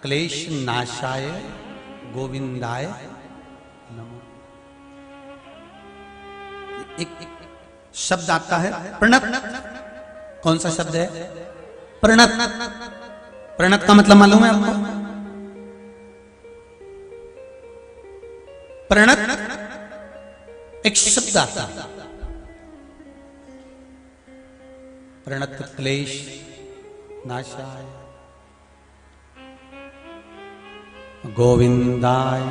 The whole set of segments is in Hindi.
क्लेश नाशाय गोविंदाय नमः। एक शब्द आता है प्रणत। कौन सा शब्द है? प्रणत। प्रणत का मतलब मालूम है आपको? प्रणत एक शब्द आता है। प्रणत क्लेश नाशाय गोविंदाय।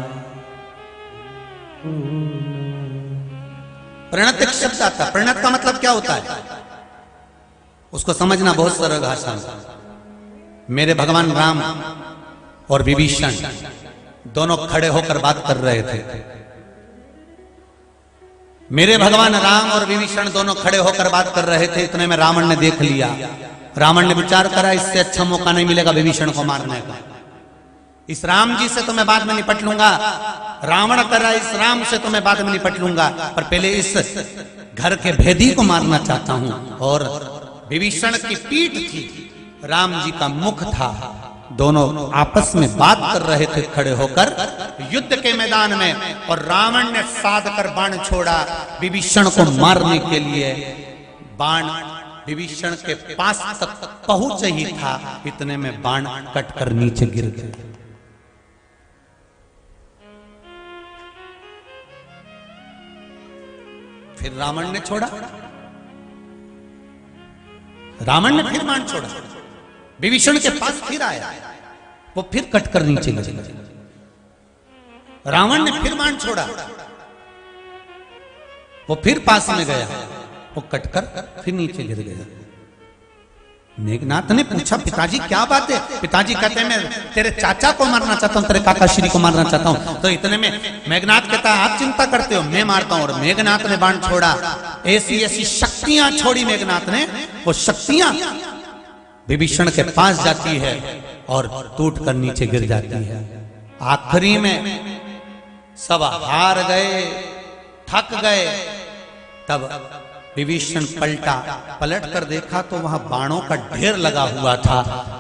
प्रणत एक शब्द आता है। प्रणत का मतलब क्या होता है उसको समझना बहुत सरल भाषा में। मेरे भगवान राम और विभीषण दोनों खड़े होकर बात कर रहे थे। मेरे भगवान राम और विभीषण दोनों खड़े होकर बात कर रहे थे। इतने में रावण ने देख लिया। रावण ने विचार करा इससे अच्छा मौका नहीं मिलेगा विभीषण को मारने का। इस राम जी से तो मैं बाद में निपट लूंगा। रावण करा इस राम से तो मैं बाद में निपट लूंगा, पर पहले इस घर के भेदी को मारना चाहता हूं। और विभीषण की पीठ थी, राम जी का मुख था। दोनों आपस में बात कर रहे थे खड़े होकर युद्ध के मैदान में। और रावण ने साध कर बाण छोड़ा विभीषण को मारने के लिए। बाण विभीषण के पास तक पहुंच ही था, इतने में बाण कटकर नीचे गिर गए। फिर रावण ने छोड़ा। रावण ने फिर बाण छोड़ा, विभीषण के पास फिर आया, वो फिर कटकर नीचे गिर गया। रावण ने फिर बाण छोड़ा, वो फिर पास में गया, वो कटकर फिर नीचे गिर गया। मेघनाथ ने पूछा पिताजी क्या बात है? पिताजी कहते हैं मैं तेरे चाचा को मारना चाहता हूं, तेरे काका श्री को मारना चाहता हूं। तो इतने में मेघनाथ कहता है आप चिंता करते हो, मैं मारता हूं। और मेघनाथ ने बाण छोड़ा, ऐसी ऐसी शक्तियां छोड़ी मेघनाथ ने। वो शक्तियां विभीषण के पास जाती है और टूट कर नीचे गिर जाती है। आखिरी में सब हार गए, थक गए। तब विभीषण पलट कर देखा तो वहां बाणों का ढेर लगा हुआ था।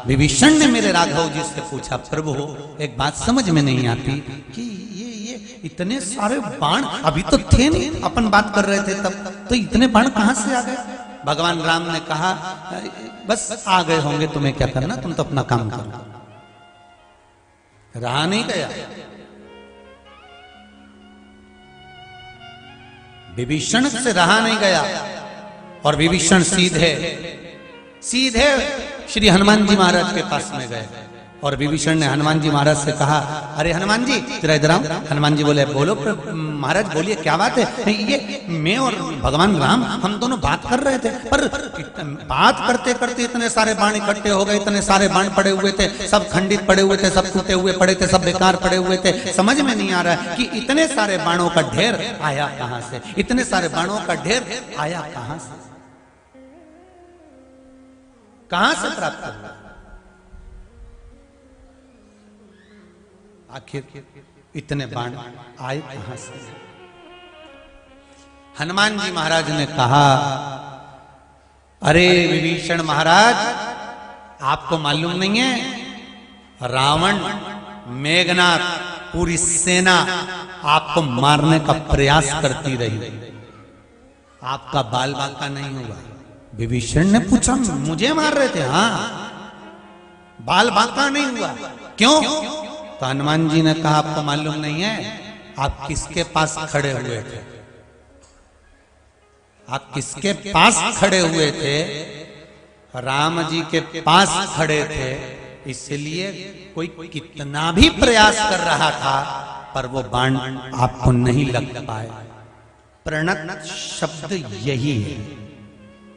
विभीषण ने मेरे राघव जी से पूछा प्रभु एक बात समझ में नहीं आती कि ये इतने सारे बाण अभी तो थे नहीं, अपन बात कर रहे थे तब, तो इतने बाण कहां से आ गए? भगवान राम ने कहा बस आ गए होंगे, तुम्हें क्या करना, तुम तो अपना काम करो। रहा नहीं गया। विभीषण से रहा नहीं गया और विभीषण सीधे श्री हनुमान जी महाराज के पास में गए। और विभीषण ने हनुमान जी महाराज से कहा अरे हनुमान जी जरा इधर आओ। हनुमान जी बोले बोलो महाराज बोलिए क्या बात है? ये मैं और भगवान राम हम दोनों बात कर रहे थे, पर बात करते करते इतने सारे बाण इकट्ठे हो गए, इतने सारे बाण पड़े हुए थे, सब खंडित पड़े हुए थे, सब टूटे हुए पड़े थे, सब बेकार पड़े हुए थे। समझ में नहीं आ रहा है कि इतने सारे बाणों का ढेर आया कहां से, इतने सारे बाणों का ढेर आया कहां से, कहां से प्राप्त हुआ? आखिर इतने बाण आए कहां से? हनुमान जी महाराज ने कहा अरे विभीषण महाराज आपको मालूम नहीं है रावण मेघनाथ पूरी सेना आपको मारने का प्रयास करती रही, आपका बाल बांका नहीं हुआ। विभीषण ने पूछा मुझे मार रहे थे? हाँ, बाल बांका नहीं हुआ। क्यों? तो हनुमान जी ने कहा आपको मालूम नहीं है आप किसके पास खड़े हुए थे? आप किसके पास खड़े हुए थे? राम जी के पास खड़े थे, इसलिए कोई कितना भी प्रयास कर रहा था पर वो बाण आपको नहीं लग पाए। प्रणत शब्द यही है।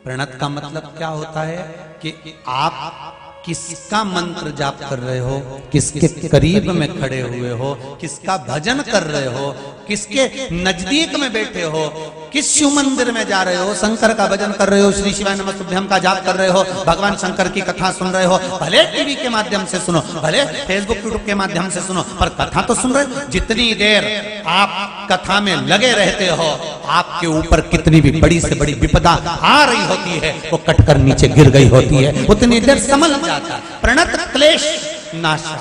प्रणत का मतलब क्या होता है कि आप किसका मंत्र जाप कर रहे हो, किसके करीब में खड़े हुए हो, किसका भजन कर रहे हो, किसके नजदीक में बैठे हो, किस शिव मंदिर में जा रहे हो, शंकर का भजन कर रहे हो, श्री शिवाय नमस्तुभ्यं का जाप कर रहे हो, भगवान शंकर की कथा सुन रहे हो, भले टीवी के माध्यम से सुनो, भले फेसबुक यूट्यूब के माध्यम से सुनो, पर कथा तो सुन रहे हो। जितनी देर आप कथा में लगे रहते हो आपके ऊपर कितनी भी बड़ी से बड़ी विपदा आ रही होती है वो कटकर नीचे गिर गई होती है, उतनी देर संभल जाता है। प्रणत क्लेश नाशा।